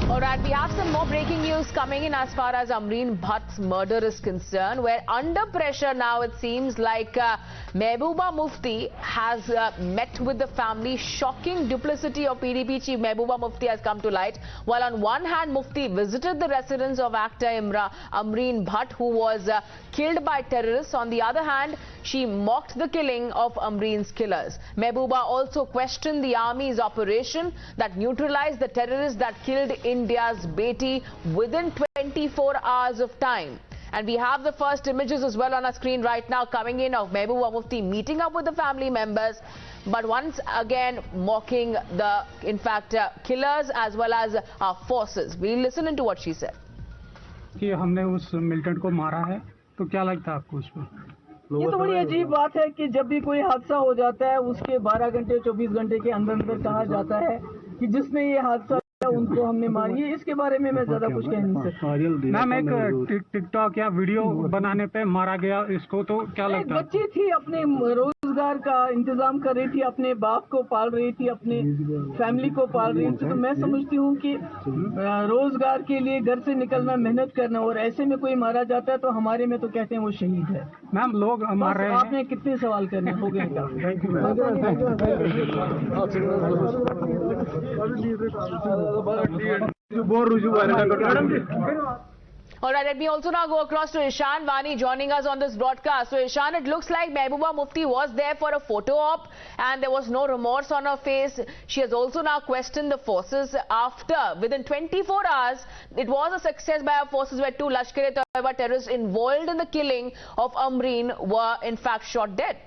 Alright, we have some more breaking news coming in as far as Amreen Bhat's murder is concerned, where under pressure now it seems like Mehbooba Mufti has met with the family. Shocking duplicity of PDP chief Mehbooba Mufti has come to light. While on one hand, Mufti visited the residence of actor Amreen Bhat, who was killed by terrorists. On the other hand, she mocked the killing of Amreen's killers. Mehbooba also questioned the army's operation that neutralized the terrorists that killed India's Beti within 24 hours of time. And we have the first images as well on our screen right now coming in of Mehbooba Mufti meeting up with the family members, but once again mocking the, killers as well as our forces. We'll listen into what she said. कि हमने उस militant को मारा है, तो क्या लगता है आपको उस पर? ये तो बड़ी अजीब बात है कि जब भी कोई हादसा हो जाता है उसके 12 घंटे 24 घंटे के अंदर कहा जाता है कि जिसने ये हादसा उनको हमने मारी है। इसके बारे में मैं ज्यादा कुछ कह नहीं सकता। मैम, एक टिकटॉक या वीडियो बनाने पे मारा गया, इसको तो क्या लगता है? बच्ची थी, अपने रोजगार का इंतजाम कर रही थी, अपने बाप को पाल रही थी, अपने फैमिली को पाल रही थी। तो मैं समझती हूँ कि रोजगार के लिए घर से निकलना, मेहनत करना, और ऐसे में कोई मारा जाता है तो हमारे में तो कहते हैं वो शहीद है। मैम, लोग मार रहे हैं। आपने कितने सवाल करने हो गए? Alright, let me also now go across to Ishan Vani joining us on this broadcast. So Ishan, it looks like Mehbooba Mufti was there for a photo op and there was no remorse on her face. She has also now questioned the forces within 24 hours, it was a success by our forces where 2 Lashkar-e-Taiba terrorists involved in the killing of Amreen were in fact shot dead.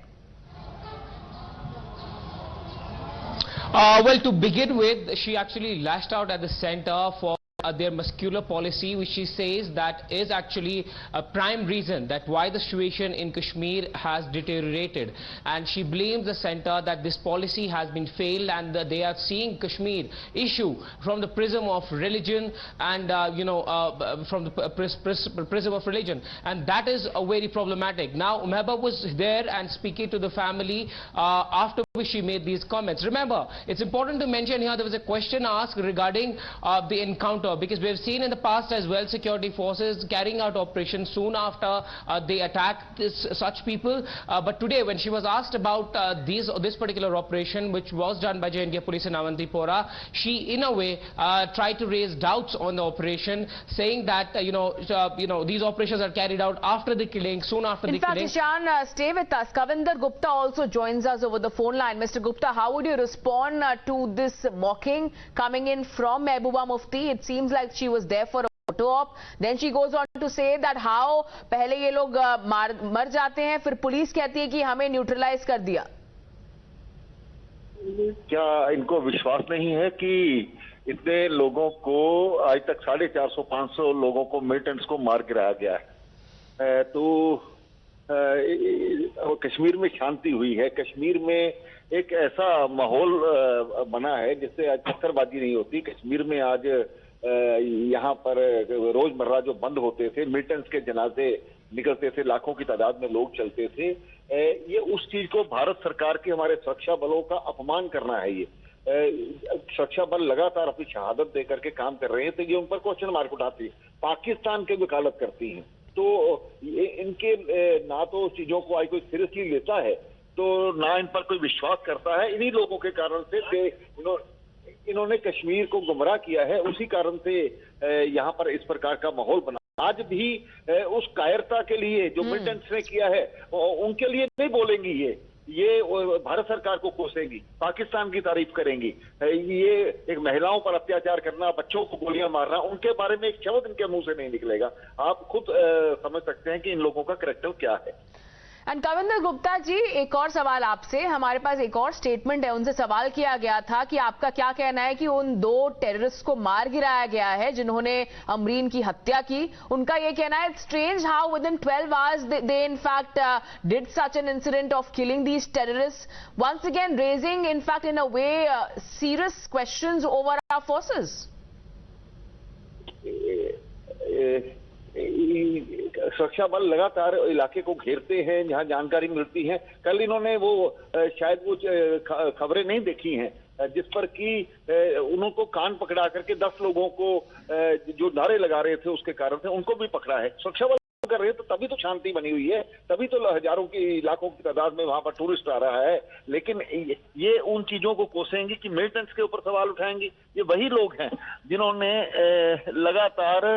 Well, to begin with, she actually lashed out at the center for their muscular policy, which she says that is actually a prime reason that why the situation in Kashmir has deteriorated. And she blames the center that this policy has been failed and that they are seeing Kashmir issue from the prism of religion and from the prism of religion, and that is very problematic. Now Mehbooba was there and speaking to the family after which she made these comments. Remember, it's important to mention here there was a question asked regarding the encounter, because we have seen in the past as well security forces carrying out operations soon after they attack such people. But today when she was asked about this particular operation which was done by India Police in Avantipora, she in a way tried to raise doubts on the operation, saying that these operations are carried out after the killing, soon after the killing. In fact, Ishan, stay with us. Kavinder Gupta also joins us over the phone line. Mr. Gupta, how would you respond to this mocking coming in from Mehbooba Mufti? It seems like she was there for a photo op. Then she goes on to say that how पहले ये लोग मर जाते हैं, फिर police कहती है कि हमें न्यूट्रलाइज कर दिया। क्या इनको विश्वास नहीं है कि इतने लोगों को आज तक 450-500 लोगों को मिलिटेंट्स को मार गिराया गया है? तो कश्मीर में शांति हुई है। कश्मीर में एक ऐसा माहौल बना है जिससे आज पत्थरबाजी नहीं होती। कश्मीर में आज यहाँ पर रोजमर्रा जो बंद होते थे, मिलिटेंट्स के जनाजे निकलते थे, लाखों की तादाद में लोग चलते थे, ये उस चीज को भारत सरकार के हमारे सुरक्षा बलों का अपमान करना है। ये सुरक्षा बल लगातार अपनी शहादत देकर के काम कर रहे हैं, तो ये उन पर क्वेश्चन मार्क उठाती है, पाकिस्तान की वकालत करती हैं। तो इनके ना तो चीजों को आज कोई सीरियसली लेता है, तो ना इन पर कोई विश्वास करता है। इन्हीं लोगों के कारण से इन्होंने कश्मीर को गुमराह किया है, उसी कारण से यहाँ पर इस प्रकार का माहौल बना। आज भी उस कायरता के लिए जो मिलिटेंट्स ने किया है उनके लिए नहीं बोलेंगी, ये भारत सरकार को कोसेंगी, पाकिस्तान की तारीफ करेंगी। ये एक महिलाओं पर अत्याचार करना, बच्चों को गोलियां मारना, उनके बारे में एक शब्द इनके मुंह से नहीं निकलेगा। आप खुद समझ सकते हैं कि इन लोगों का करैक्टर क्या है। एंड कविंदर गुप्ता जी, एक और सवाल आपसे, हमारे पास एक और स्टेटमेंट है, उनसे सवाल किया गया था कि आपका क्या कहना है कि उन 2 टेररिस्ट को मार गिराया गया है जिन्होंने अमरीन की हत्या की। उनका ये कहना है, it's strange how within 12 hours they in fact did such an incident of killing these terrorist, once again raising in fact in a way serious questions over our forces. सुरक्षा बल लगातार इलाके को घेरते हैं, जहां जानकारी मिलती है। कल इन्होंने वो शायद वो खबरें नहीं देखी हैं जिस पर कि उनको कान पकड़ा करके 10 लोगों को जो नारे लगा रहे थे उसके कारण से उनको भी पकड़ा है। सुरक्षा बल कर रहे तो तभी तो शांति बनी हुई है, तभी तो हजारों की लाखों की तादाद में वहां पर टूरिस्ट आ रहा है। लेकिन ये उन चीजों को कोसेंगी कि मिलिटेंट्स के ऊपर सवाल उठाएंगी। ये वही लोग हैं जिन्होंने लगातार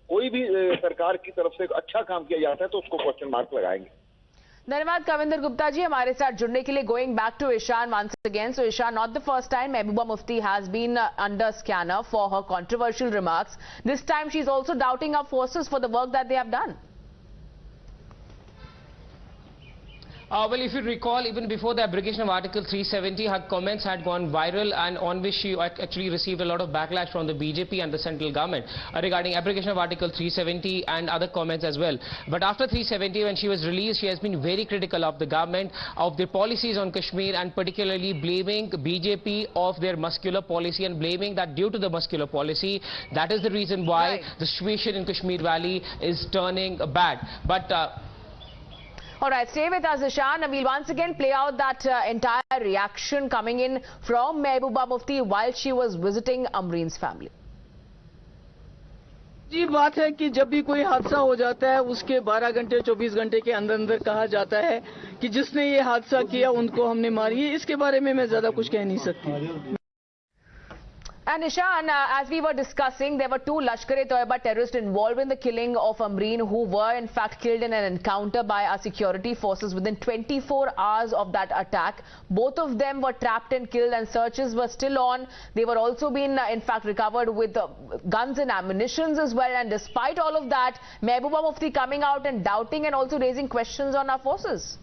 कोई भी सरकार की तरफ से अच्छा काम किया जाता है तो उसको क्वेश्चन मार्क लगाएंगे। धन्यवाद कविंदर गुप्ता जी हमारे साथ जुड़ने के लिए। Going back to Ishan once again. So Ishan, not the first time Mehbooba Mufti has been under scanner for her controversial remarks. This time she's also doubting our forces for the work that they have done. Well, if you recall, even before the abrogation of Article 370, her comments had gone viral, and on which she actually received a lot of backlash from the BJP and the central government regarding abrogation of Article 370 and other comments as well. But after 370, when she was released, she has been very critical of the government, of their policies on Kashmir, and particularly blaming BJP of their muscular policy, and blaming that due to the muscular policy, that is the reason why the situation in Kashmir Valley is turning bad. But all right, stay with us, Ishan. We'll once again play out that entire reaction coming in from Mehbooba Mufti while she was visiting Amreen's family. जी बात है कि जब भी कोई हादसा हो जाता है उसके 12 घंटे 24 घंटे के अंदर अंदर कहा जाता है कि जिसने ये हादसा किया उनको हमने मारी है। इसके बारे में मैं ज्यादा कुछ कह नहीं सकती। And Ishan, as we were discussing, there were 2 Lashkar-e-Toiba terrorists involved in the killing of Amreen, who were in fact killed in an encounter by our security forces within 24 hours of that attack. Both of them were trapped and killed, and searches were still on. They were also being in fact recovered with guns and ammunitions as well. And despite all of that, Mehbooba Mufti coming out and doubting and also raising questions on our forces.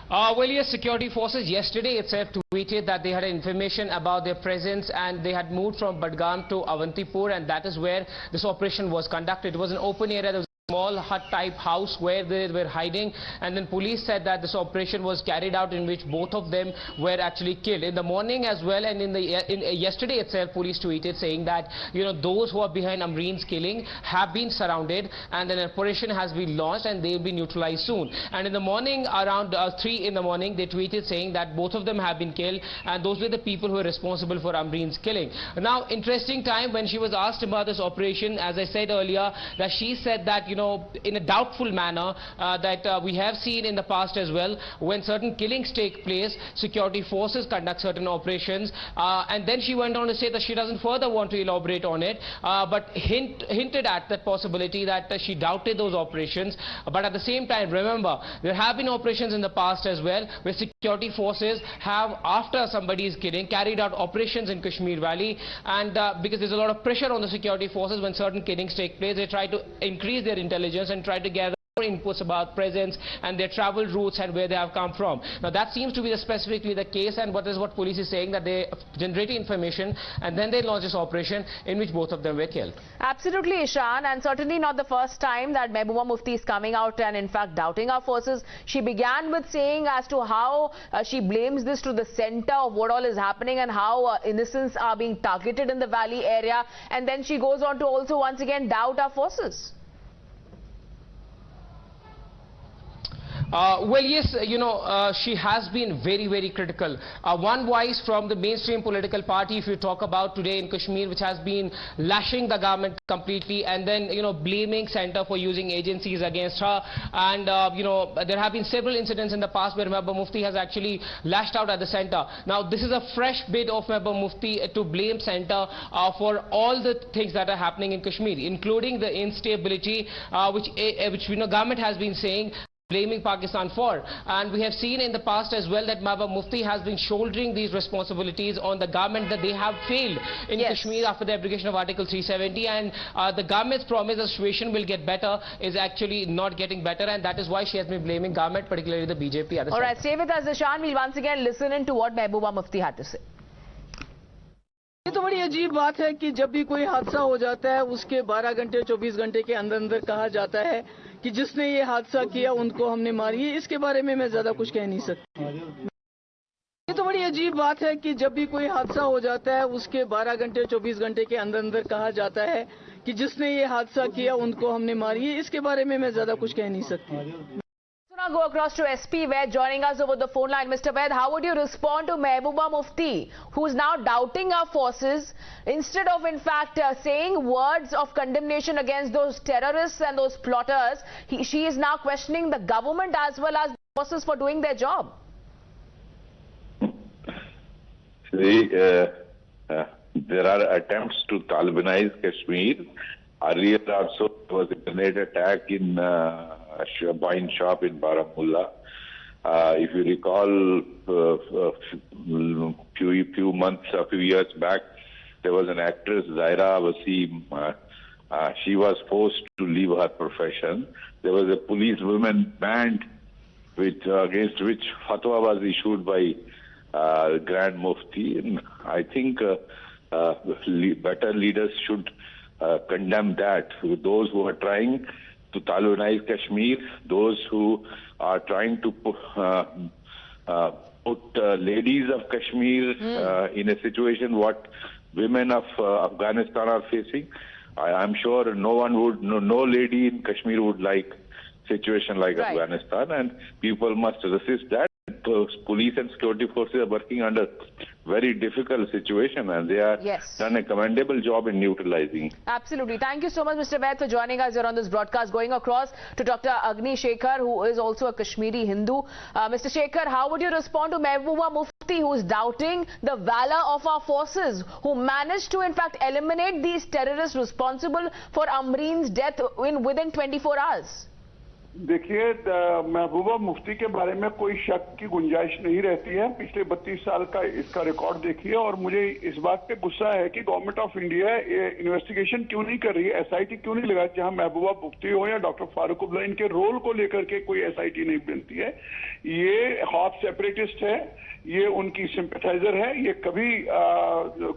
Well, yes, security forces yesterday itself tweeted that they had information about their presence, and they had moved from Budgam to Avantipur, and that is where this operation was conducted. It was an open area. There was small hut type house where they were hiding, and then police said that this operation was carried out in which both of them were actually killed in the morning as well. And yesterday itself, police tweeted saying that, you know, those who are behind Amreen's killing have been surrounded, and an operation has been launched, and they will be neutralized soon. And in the morning, around 3 in the morning, they tweeted saying that both of them have been killed, and those were the people who were responsible for Amreen's killing. Now, interesting time when she was asked about this operation, as I said earlier, that she said that, you know, in a doubtful manner, that we have seen in the past as well, when certain killings take place, security forces conduct certain operations, and then she went on to say that she doesn't further want to elaborate on it, but hinted at that possibility that she doubted those operations. But at the same time, remember, there have been operations in the past as well, where security forces have, after somebody's killing, carried out operations in Kashmir Valley, and because there's a lot of pressure on the security forces when certain killings take place, they try to increase their intelligence and try to gather more inputs about presence and their travel routes and where they have come from. Now that seems to be specifically the case, and what police is saying, that they generated information and then they launched this operation in which both of them were killed. Absolutely, Ishan, and certainly not the first time that Mehbooba Mufti is coming out and in fact doubting our forces. She began with saying as to how she blames this to the center of what all is happening and how innocents are being targeted in the valley area, and then she goes on to also once again doubt our forces. Well, yes, you know, she has been very, very critical. One voice from the mainstream political party, if you talk about today in Kashmir, which has been lashing the government completely, and then, you know, blaming center for using agencies against her. And, you know, there have been several incidents in the past where Mehbooba Mufti has actually lashed out at the center. Now, this is a fresh bid of Mehbooba Mufti to blame center for all the things that are happening in Kashmir, including the instability, which you know, government has been saying, blaming Pakistan for. And we have seen in the past as well that Mehbooba Mufti has been shouldering these responsibilities on the government, that they have failed in Kashmir after the abrogation of Article 370, and the government's promise the situation will get better is actually not getting better, and that is why she has been blaming government, particularly the BJP. All right, stay with us, Ishan. We'll once again listen into what Mehbooba Mufti had to say. ये तो बड़ी अजीब बात है कि जब भी कोई हादसा हो जाता है उसके 12 घंटे 24 घंटे के अंदर अंदर कहा जाता है कि जिसने ये हादसा किया उनको हमने मारी है। इसके बारे में मैं ज्यादा कुछ कह नहीं सकती। ये तो बड़ी अजीब बात है कि जब भी कोई हादसा हो जाता है उसके 12 घंटे 24 घंटे के अंदर अंदर कहा जाता है कि जिसने ये हादसा किया उनको हमने मारी है। इसके बारे में मैं ज्यादा कुछ कह नहीं सकती। now go across to SP Vaid joining us over the phone line. Mr. Vaid, how would you respond to Mehbooba Mufti, who's now doubting our forces instead of in fact saying words of condemnation against those terrorists and those plotters? She is now questioning the government as well as the forces for doing their job. See, there are attempts to Talibanize Kashmir. Earlier also there was a grenade attack in a wine shop in Baramulla. If you recall, few years back, there was an actress, Zaira Wasim. She was forced to leave her profession. There was a police women band against which fatwa was issued by Grand Mufti. And I think better leaders should condemn that. Those who are trying to Talibanize Kashmir, those who are trying to put ladies of Kashmir in a situation what women of Afghanistan are facing. I'm sure no lady in Kashmir would like situation like Afghanistan, and people must resist that. Police and security forces are working under very difficult situation, and they are done a commendable job in neutralizing. Absolutely. Thank you so much, Mr. Vaid, for joining us here on this broadcast. Going across to Dr. Agni Shekhar, who is also a Kashmiri Hindu. Mr. Shekhar, how would you respond to Mehbooba Mufti, who is doubting the valor of our forces, who managed to in fact eliminate these terrorists responsible for Amreen's death within 24 hours? देखिए, महबूबा मुफ्ती के बारे में कोई शक की गुंजाइश नहीं रहती है। पिछले 32 साल का इसका रिकॉर्ड देखिए, और मुझे इस बात पे गुस्सा है कि गवर्नमेंट ऑफ इंडिया ये इन्वेस्टिगेशन क्यों नहीं कर रही है, एसआईटी क्यों नहीं लगा, जहां महबूबा मुफ्ती हो या डॉक्टर फारूक अब्दुल्ला, इनके रोल को लेकर के कोई एसआईटी नहीं बनती है। ये हॉट सेपरेटिस्ट है, ये उनकी सिंपैथाइजर है, ये कभी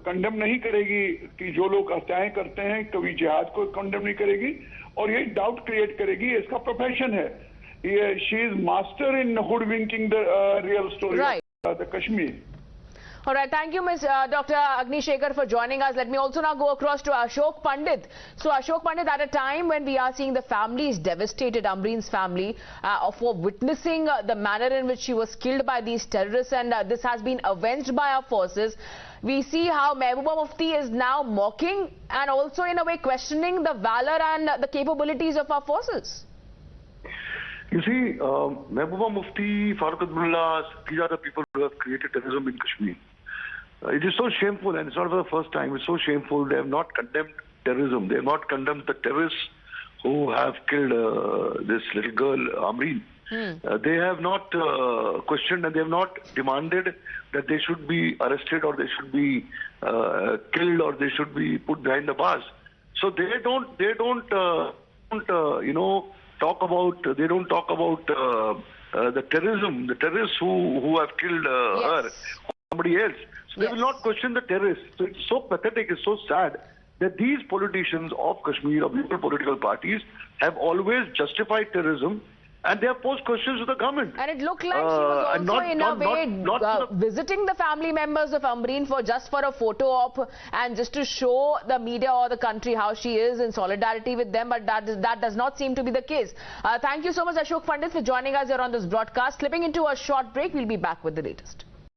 कंडेम नहीं करेगी कि जो लोग हत्याएं करते हैं, कभी जिहाद को कंडेम नहीं करेगी, और ये डाउट क्रिएट करेगी। इसका प्रोफेशन है, ये she is master in hoodwinking the real story of the Kashmir. All right, thank you, Ms. Dr. Agni Shekhar, for joining us. Let me also now go across to Ashok Pandit. So, Ashok Pandit, at a time when we are seeing the family is devastated, Amreen's family, for witnessing the manner in which she was killed by these terrorists, and this has been avenged by our forces, we see how Mehbooba Mufti is now mocking and also in a way questioning the valor and the capabilities of our forces. You see, Mehbooba Mufti, Farooq Abdullah, these are the people who have created terrorism in Kashmir. It is so shameful, and it's not for the first time. It's so shameful. They have not condemned terrorism. They have not condemned the terrorists who have killed this little girl, Amreen. They have not questioned, and they have not demanded that they should be arrested, or they should be killed, or they should be put behind the bars. So they don't talk about the terrorism, the terrorists who have killed her, or somebody else. So they will not question the terrorists. So it's so pathetic, it's so sad that these politicians of Kashmir, of different political parties, have always justified terrorism, and they have posed questions to the government. And it looked like she was also in a way visiting the family members of Amreen just for a photo op, and just to show the media or the country how she is in solidarity with them, but that does not seem to be the case. Thank you so much, Ashok Pandit, for joining us here on this broadcast. Slipping into a short break, we'll be back with the latest.